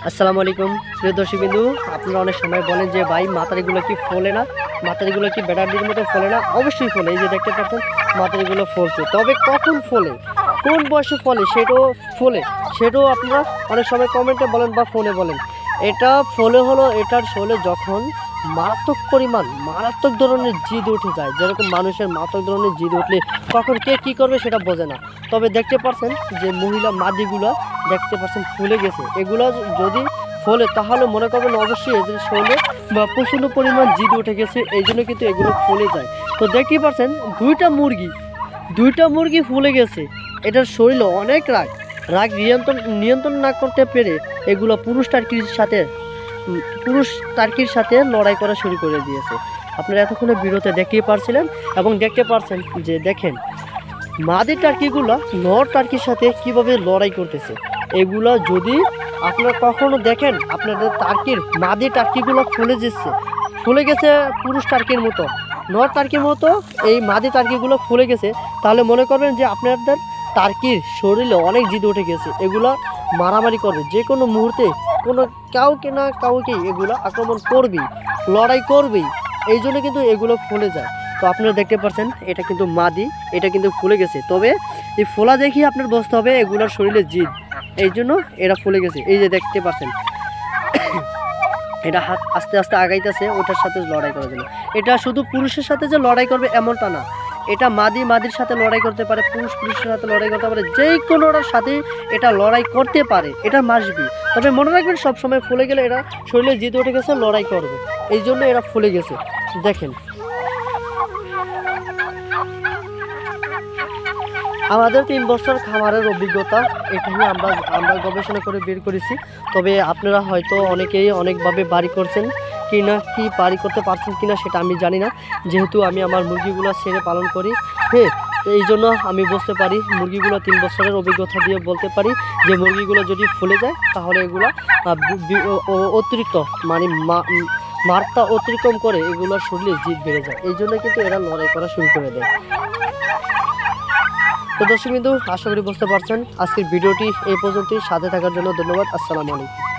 আসসালামু আলাইকুম প্রিয় দর্শকবিন্দু, আপনারা অনেক সময় বলেন যে ভাই মাতারিগুলো কি ফোলে না, মাতারিগুলো কি ব্যাটারির মতো ফোলে না? অবশ্যই ফোলে। এই যে দেখতে পাচ্ছেন মাতারিগুলো ফলছে, তবে কখন ফোলে, কোন বয়সে ফলে সেটাও আপনারা অনেক সময় কমেন্টে বলেন বা ফোনে বলেন। এটা ফলে হলো এটার শোলে যখন মারাত্মক ধরনের জিদ উঠে যায়, যেরকম মানুষের মারাত্মক ধরনের জিদ উঠলে কখন কে কী করবে সেটা বোঝে না। তবে দেখতে পাচ্ছেন যে মহিলা মাদিগুলো দেখতে পাচ্ছেন ফুলে গেছে। এগুলো যদি ফলে তাহলে মনে করবেন অবশ্যই এদের শরীরে বা প্রচণ্ড পরিমাণ জিদ উঠে গেছে, এই জন্য কিন্তু এগুলো ফুলে যায়। তো দেখতেই পাচ্ছেন দুইটা মুরগি ফুলে গেছে। এটার শরীরে অনেক রাগ নিয়ন্ত্রণ না করতে পেরে এগুলো পুরুষ টার্কির সাথে লড়াই করা শুরু করে দিয়েছে। আপনারা এতক্ষণে বিরতে দেখতেই পারছিলেন এবং দেখতে পারছেন যে দেখেন মাদি টার্কিগুলো নর টার্কির সাথে কিভাবে লড়াই করতেছে। এগুলো যদি আপনারা কখনো দেখেন আপনাদের মাদি টার্কিগুলো ফুলে গেছে পুরুষ টার্কির মতো, নর টার্কির মতো এই মাদি টার্কিগুলো ফুলে গেছে, তাহলে মনে করবেন যে আপনাদের টার্কির শরীরে অনেক জিদ উঠে গেছে। এগুলো মারামারি করবে, যে কোনো মুহূর্তে কাউকে না কাউকে এগুলো আক্রমণ করবেই, লড়াই করবেই। এই জন্য কিন্তু এগুলো ফুলে যায়। তো আপনারা দেখতে পাচ্ছেন এটা কিন্তু মাদি, এটা কিন্তু ফুলে গেছে। তবে এই ফোলা দেখিয়ে আপনার বুঝতে হবে এগুলোর শরীরে জিদ, এই জন্য এরা ফুলে গেছে। এই যে দেখতে পাচ্ছেন এটা হাত আস্তে আস্তে আগাইতেছে ওটার সাথে লড়াই করার জন্য। এটা শুধু পুরুষের সাথে যে লড়াই করবে এমনটা না, এটা মাদির সাথে লড়াই করতে পারে, পুরুষের সাথে লড়াই করতে পারে, যে কোনোটার সাথে এটা লড়াই করতে পারে, এটা মাসবি। তবে মনে রাখবেন সবসময় ফুলে গেলে এরা শরীরে জিদ উঠে গেছে, লড়াই করবে, এই জন্য এরা ফুলে গেছে। দেখেন আমাদের 3 বছর খামারের অভিজ্ঞতা, এটা নিয়ে আমরা গবেষণা করে বের করেছি। তবে আপনারা হয়তো অনেকেই অনেকভাবে বাড়ি করছেন কিনা, কি বাড়ি করতে পারছেন কিনা সেটা আমি জানি না, যেহেতু আমি আমার মুরগিগুলো ছেড়ে পালন করি। হ্যাঁ, এই জন্য আমি বুঝতে পারি, মুরগিগুলো 3 বছরের অভিজ্ঞতা দিয়ে বলতে পারি যে মুরগিগুলো যদি ফুলে যায় তাহলে এগুলো অতিরিক্ত মাত্রা অতিক্রম করে এগুলোর শরীরে জিদ বেড়ে যায়, এই জন্য কিন্তু এরা লড়াই করা শুরু করে দেয়। তো দর্শক বিন্দু, আশা করি বুঝতে পারছেন। আজকের ভিডিওটি এই পর্যন্তই, সাথে থাকার জন্য ধন্যবাদ। আসসালামু আলাইকুম।